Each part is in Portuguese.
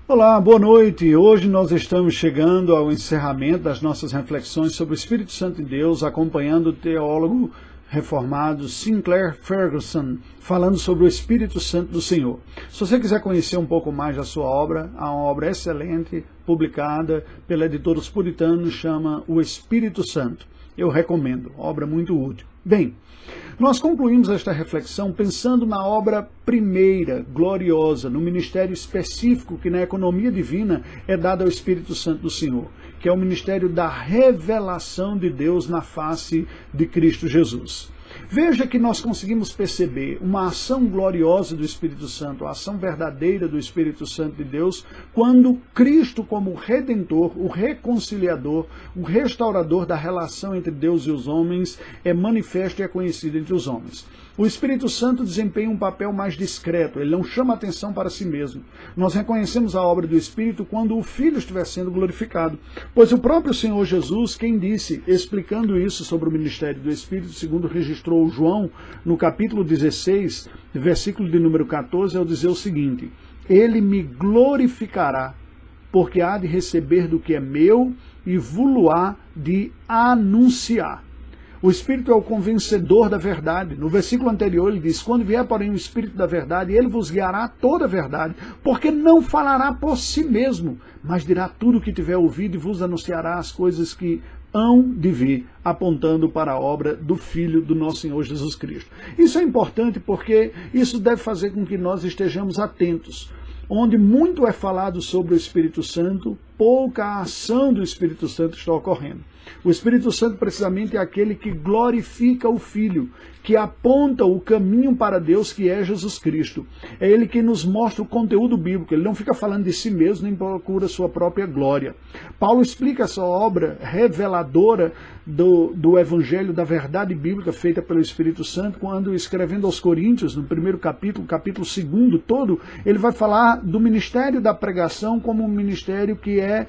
Olá, boa noite. Hoje nós estamos chegando ao encerramento das nossas reflexões sobre o Espírito Santo de Deus, acompanhando o teólogo reformado Sinclair Ferguson, falando sobre o Espírito Santo do Senhor. Se você quiser conhecer um pouco mais da sua obra, há uma obra excelente, publicada pela editora Os Puritanos, chama O Espírito Santo. Eu recomendo, obra muito útil. Bem, nós concluímos esta reflexão pensando na obra primeira, gloriosa, no ministério específico que na economia divina é dado ao Espírito Santo do Senhor, que é o ministério da revelação de Deus na face de Cristo Jesus. Veja que nós conseguimos perceber uma ação gloriosa do Espírito Santo, a ação verdadeira do Espírito Santo de Deus, quando Cristo, como Redentor, o reconciliador, o restaurador da relação entre Deus e os homens, é manifesto e é conhecido entre os homens. O Espírito Santo desempenha um papel mais discreto, ele não chama atenção para si mesmo. Nós reconhecemos a obra do Espírito quando o Filho estiver sendo glorificado, pois o próprio Senhor Jesus, quem disse, explicando isso sobre o ministério do Espírito, segundo registrou João, no capítulo 16, versículo de número 14, ao dizer o seguinte: ele me glorificará, porque há de receber do que é meu e vou-lo-á de anunciar. O Espírito é o convencedor da verdade. No versículo anterior ele diz: quando vier, porém, o Espírito da verdade, ele vos guiará a toda a verdade, porque não falará por si mesmo, mas dirá tudo o que tiver ouvido e vos anunciará as coisas que hão de vir, apontando para a obra do Filho do nosso Senhor Jesus Cristo. Isso é importante porque isso deve fazer com que nós estejamos atentos. Onde muito é falado sobre o Espírito Santo, pouca ação do Espírito Santo está ocorrendo. O Espírito Santo precisamente é aquele que glorifica o Filho, que aponta o caminho para Deus, que é Jesus Cristo. É ele que nos mostra o conteúdo bíblico, ele não fica falando de si mesmo, nem procura sua própria glória. Paulo explica essa obra reveladora do Evangelho, da verdade bíblica feita pelo Espírito Santo, quando escrevendo aos Coríntios, no primeiro capítulo 2 todo, ele vai falar do ministério da pregação como um ministério que é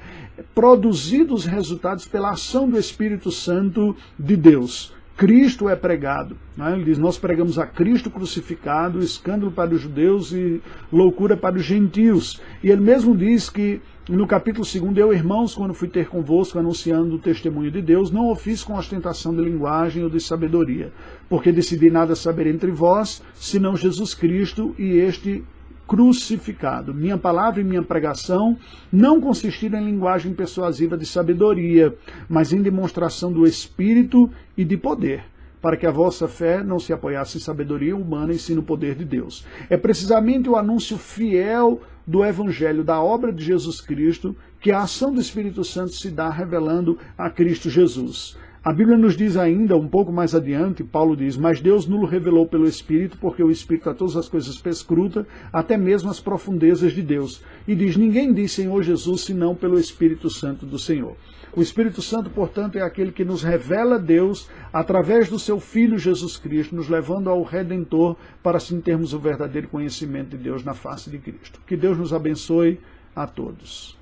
produzido os resultados pela ação do Espírito Santo de Deus. Cristo é pregado. Ele diz: nós pregamos a Cristo crucificado, escândalo para os judeus e loucura para os gentios. E ele mesmo diz que no capítulo 2, eu, irmãos, quando fui ter convosco anunciando o testemunho de Deus, não o fiz com ostentação de linguagem ou de sabedoria, porque decidi nada saber entre vós, senão Jesus Cristo e este crucificado. Minha palavra e minha pregação não consistiram em linguagem persuasiva de sabedoria, mas em demonstração do Espírito e de poder, para que a vossa fé não se apoiasse em sabedoria humana e sim no poder de Deus. É precisamente o anúncio fiel do Evangelho, da obra de Jesus Cristo, que a ação do Espírito Santo se dá revelando a Cristo Jesus. A Bíblia nos diz ainda, um pouco mais adiante, Paulo diz: mas Deus nulo revelou pelo Espírito, porque o Espírito a todas as coisas perscruta, até mesmo as profundezas de Deus. E diz: ninguém diz Senhor Jesus, senão pelo Espírito Santo do Senhor. O Espírito Santo, portanto, é aquele que nos revela Deus através do seu Filho Jesus Cristo, nos levando ao Redentor, para assim termos o verdadeiro conhecimento de Deus na face de Cristo. Que Deus nos abençoe a todos.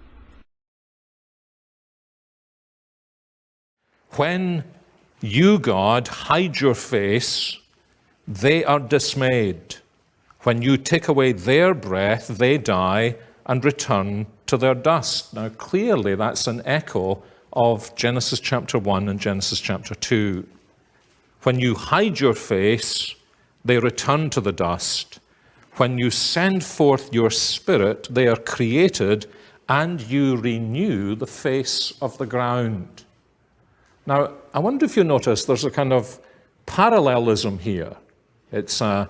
When you, God, hide your face, they are dismayed. When you take away their breath, they die and return to their dust. Now, clearly, that's an echo of Genesis chapter 1 and Genesis chapter 2. When you hide your face, they return to the dust. When you send forth your Spirit, they are created, and you renew the face of the ground. Now, I wonder if you notice there's a kind of parallelism here. It's a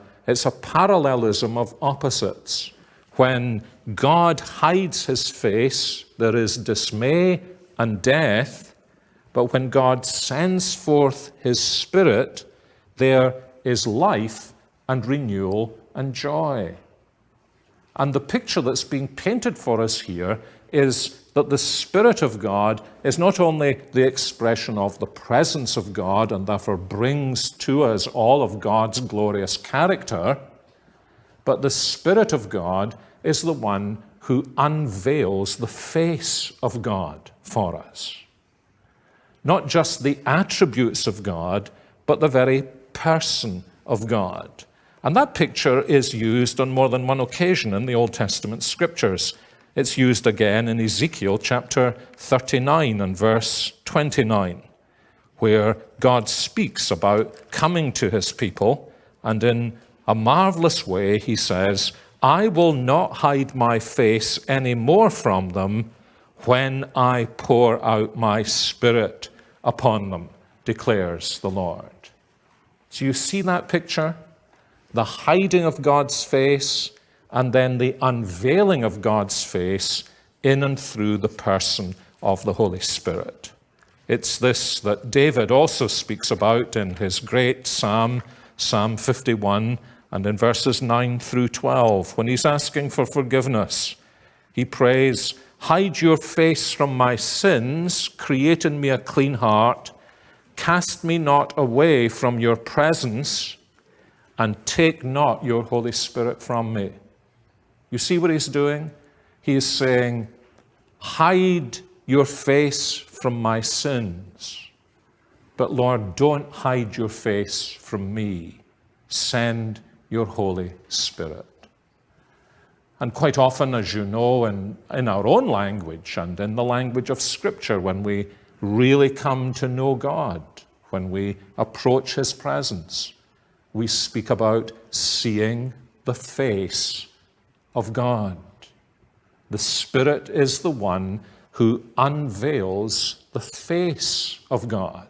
parallelism of opposites. When God hides his face, there is dismay and death, but when God sends forth his Spirit, there is life and renewal and joy. And the picture that's being painted for us here is that the Spirit of God is not only the expression of the presence of God and therefore brings to us all of God's glorious character, but the Spirit of God is the one who unveils the face of God for us. Not just the attributes of God, but the very person of God. And that picture is used on more than one occasion in the Old Testament scriptures. It's used again in Ezekiel chapter 39 and verse 29, where God speaks about coming to his people, and in a marvelous way he says, I will not hide my face any more from them when I pour out my Spirit upon them, declares the Lord. So you see that picture? The hiding of God's face, and then the unveiling of God's face in and through the person of the Holy Spirit. It's this that David also speaks about in his great psalm, Psalm 51, and in verses 9 through 12, when he's asking for forgiveness. He prays, hide your face from my sins, create in me a clean heart, cast me not away from your presence, and take not your Holy Spirit from me. You see what he's doing? He is saying, hide your face from my sins. But Lord, don't hide your face from me. Send your Holy Spirit. And quite often, as you know, in our own language and in the language of Scripture, when we really come to know God, when we approach his presence, we speak about seeing the face of God. The Spirit is the one who unveils the face of God.